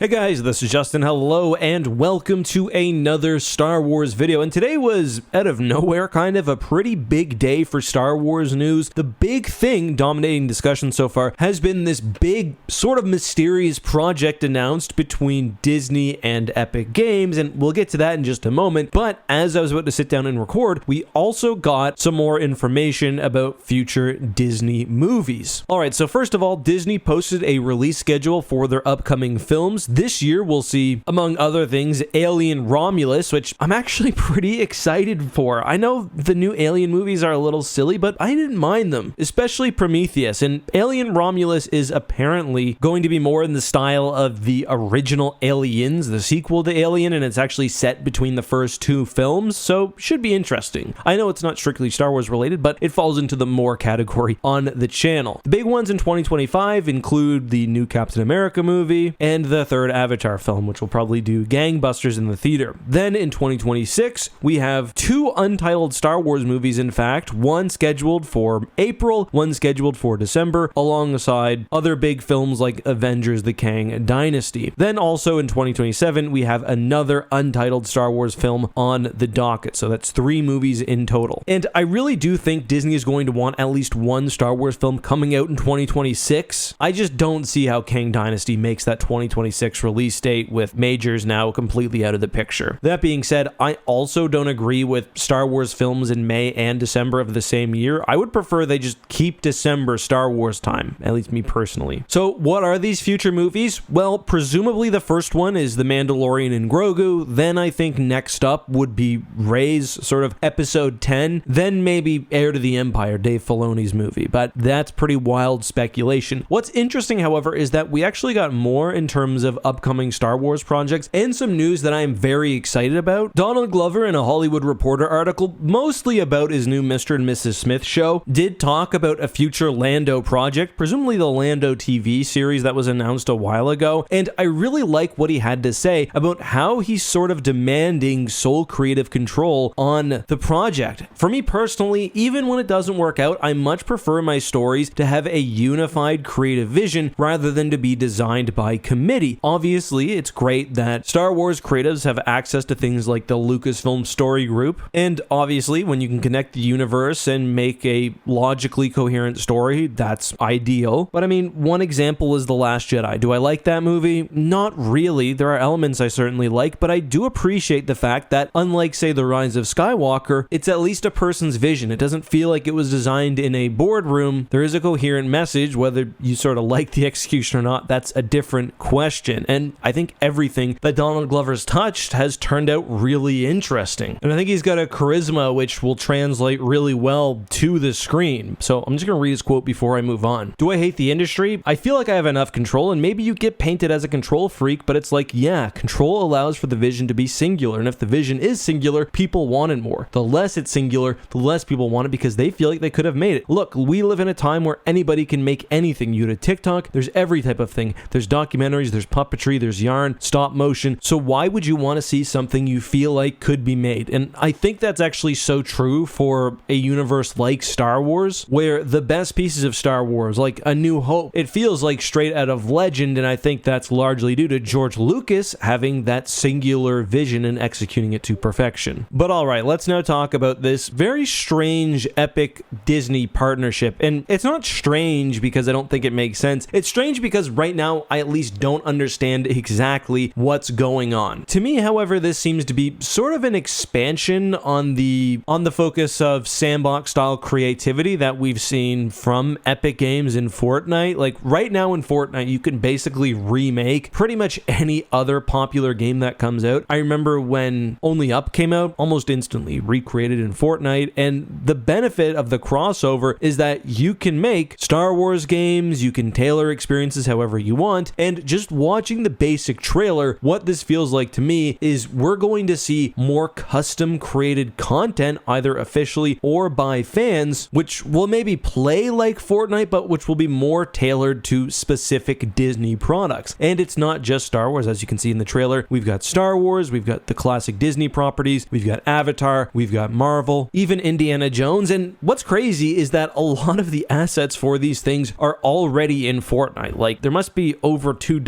Hey guys, this is Justin. Hello and welcome to another Star Wars video. And today was, out of nowhere, kind of a pretty big day for Star Wars news. The big thing dominating discussion so far has been this big, sort of mysterious project announced between Disney and Epic Games, and we'll get to that in just a moment. But as I was about to sit down and record, we also got some more information about future Disney movies. Alright, so first of all, Disney posted a release schedule for their upcoming films. This year, we'll see, among other things, Alien Romulus, which I'm actually pretty excited for. I know the new Alien movies are a little silly, but I didn't mind them, especially Prometheus. And Alien Romulus is apparently going to be more in the style of the original Aliens, the sequel to Alien, and it's actually set between the first two films, so should be interesting. I know it's not strictly Star Wars related, but it falls into the more category on the channel. The big ones in 2025 include the new Captain America movie and the third Avatar film, which will probably do gangbusters in the theater. Then in 2026, we have two untitled Star Wars movies, in fact, one scheduled for April, one scheduled for December, alongside other big films like Avengers: The Kang Dynasty. Then also in 2027, we have another untitled Star Wars film on the docket, so that's 3 movies in total. And I really do think Disney is going to want at least one Star Wars film coming out in 2026. I just don't see how Kang Dynasty makes that 2026 release date with majors now completely out of the picture. That being said, I also don't agree with Star Wars films in May and December of the same year. I would prefer they just keep December Star Wars time, at least me personally. So what are these future movies? Well, presumably the first one is The Mandalorian and Grogu. Then I think next up would be Rey's sort of episode 10. Then maybe Heir to the Empire, Dave Filoni's movie. But that's pretty wild speculation. What's interesting, however, is that we actually got more in terms of upcoming Star Wars projects and some news that I am very excited about. Donald Glover, in a Hollywood Reporter article mostly about his new Mr. and Mrs. Smith show, did talk about a future Lando project, presumably the Lando TV series that was announced a while ago, and I really like what he had to say about how he's sort of demanding sole creative control on the project. For me personally, even when it doesn't work out, I much prefer my stories to have a unified creative vision rather than to be designed by committee. Obviously, it's great that Star Wars creatives have access to things like the Lucasfilm Story Group, and obviously, when you can connect the universe and make a logically coherent story, that's ideal. But I mean, one example is The Last Jedi. Do I like that movie? Not really. There are elements I certainly like, but I do appreciate the fact that, unlike, say, The Rise of Skywalker, it's at least a person's vision. It doesn't feel like it was designed in a boardroom. There is a coherent message. Whether you sort of like the execution or not, that's a different question. And I think everything that Donald Glover's touched has turned out really interesting. And I think he's got a charisma which will translate really well to the screen. So I'm just going to read his quote before I move on. Do I hate the industry? I feel like I have enough control, and maybe you get painted as a control freak, but it's like, yeah, control allows for the vision to be singular. And if the vision is singular, people want it more. The less it's singular, the less people want it because they feel like they could have made it. Look, we live in a time where anybody can make anything. You go to TikTok, there's every type of thing. There's documentaries, there's puppetry, there's yarn, stop motion. So why would you want to see something you feel like could be made? And I think that's actually so true for a universe like Star Wars, where the best pieces of Star Wars, like A New Hope, it feels like straight out of legend, and I think that's largely due to George Lucas having that singular vision and executing it to perfection. But alright, let's now talk about this very strange Epic Disney partnership. And it's not strange because I don't think it makes sense. It's strange because right now I at least don't understand exactly what's going on. To me, however, this seems to be sort of an expansion on the focus of sandbox style creativity that we've seen from Epic Games and Fortnite. Like right now in Fortnite, you can basically remake pretty much any other popular game that comes out. I remember when Only Up came out, almost instantly recreated in Fortnite, and the benefit of the crossover is that you can make Star Wars games, you can tailor experiences however you want, and just watching the basic trailer, what this feels like to me is we're going to see more custom created content, either officially or by fans, which will maybe play like Fortnite, but which will be more tailored to specific Disney products. And it's not just Star Wars, as you can see in the trailer. We've got Star Wars, we've got the classic Disney properties, we've got Avatar, we've got Marvel, even Indiana Jones. And what's crazy is that a lot of the assets for these things are already in Fortnite. Like, there must be over 24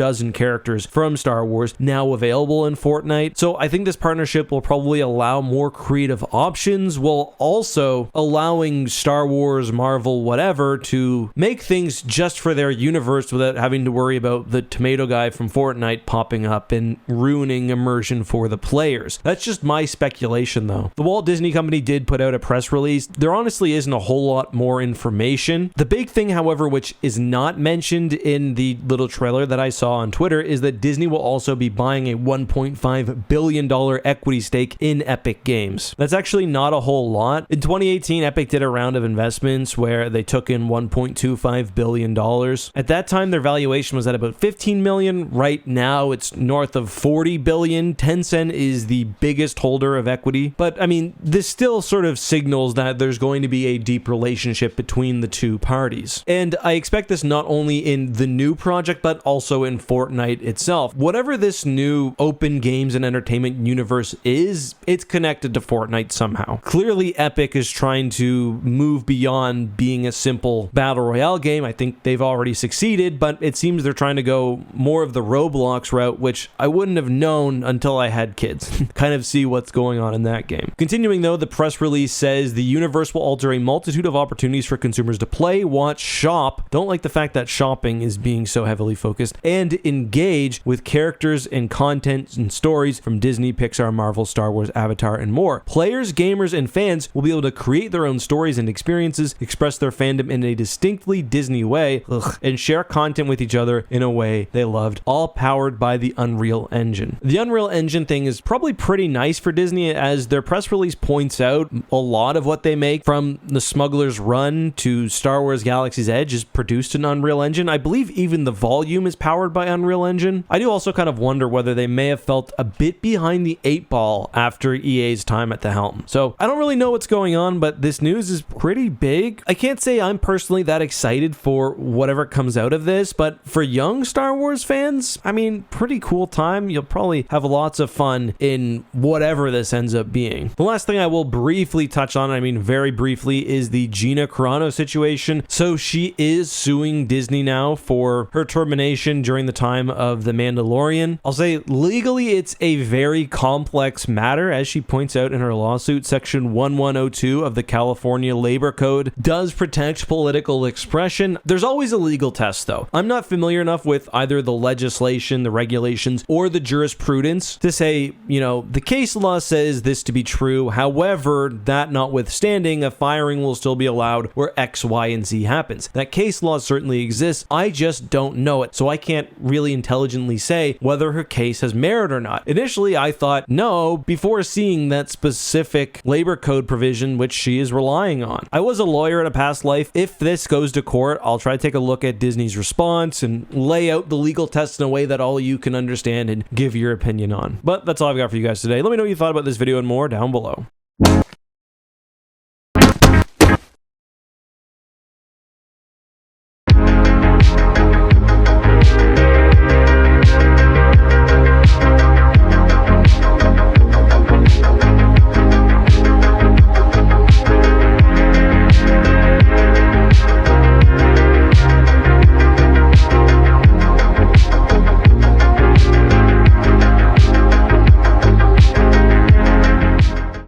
characters from Star Wars now available in Fortnite. So I think this partnership will probably allow more creative options, while also allowing Star Wars, Marvel, whatever, to make things just for their universe without having to worry about the tomato guy from Fortnite popping up and ruining immersion for the players. That's just my speculation, though. The Walt Disney Company did put out a press release. There honestly isn't a whole lot more information. The big thing, however, which is not mentioned in the little trailer that I saw on Twitter, is that Disney will also be buying a $1.5 billion equity stake in Epic Games. That's actually not a whole lot. In 2018, Epic did a round of investments where they took in $1.25 billion. At that time, their valuation was at about $15 million. Right now, it's north of $40 billion. Tencent is the biggest holder of equity. But I mean, this still sort of signals that there's going to be a deep relationship between the two parties. And I expect this not only in the new project, but also in Fortnite itself. Whatever this new open games and entertainment universe is, it's connected to Fortnite somehow. Clearly, Epic is trying to move beyond being a simple battle royale game. I think they've already succeeded, but it seems they're trying to go more of the Roblox route, which I wouldn't have known until I had kids. Kind of see what's going on in that game. Continuing though, the press release says the universe will alter a multitude of opportunities for consumers to play, watch, shop. Don't like the fact that shopping is being so heavily focused, and engage with characters and content and stories from Disney, Pixar, Marvel, Star Wars, Avatar, and more. Players, gamers, and fans will be able to create their own stories and experiences, express their fandom in a distinctly Disney way, and share content with each other in a way they loved, all powered by the Unreal Engine. The Unreal Engine thing is probably pretty nice for Disney, as their press release points out a lot of what they make, from The Smuggler's Run to Star Wars Galaxy's Edge, is produced in Unreal Engine. I believe even The Volume is powered by Unreal Engine. I do also kind of wonder whether they may have felt a bit behind the 8 ball after EA's time at the helm. So I don't really know what's going on, but this news is pretty big. I can't say I'm personally that excited for whatever comes out of this, but for young Star Wars fans, I mean, pretty cool time. You'll probably have lots of fun in whatever this ends up being. The last thing I will briefly touch on, I mean very briefly, is the Gina Carano situation. So she is suing Disney now for her termination during the time of The Mandalorian. I'll say legally it's a very complex matter. As she points out in her lawsuit, Section 1102 of the California Labor Code does protect political expression. There's always a legal test though. I'm not familiar enough with either the legislation, the regulations, or the jurisprudence to say, you know, the case law says this to be true. However, that notwithstanding, a firing will still be allowed where X, Y, and Z happens. That case law certainly exists. I just don't know it, so I can't really intelligently say whether her case has merit or not. Initially, I thought no, before seeing that specific labor code provision which she is relying on. I was a lawyer in a past life. If this goes to court, I'll try to take a look at Disney's response and lay out the legal tests in a way that all you can understand and give your opinion on. But that's all I've got for you guys today. Let me know what you thought about this video and more down below.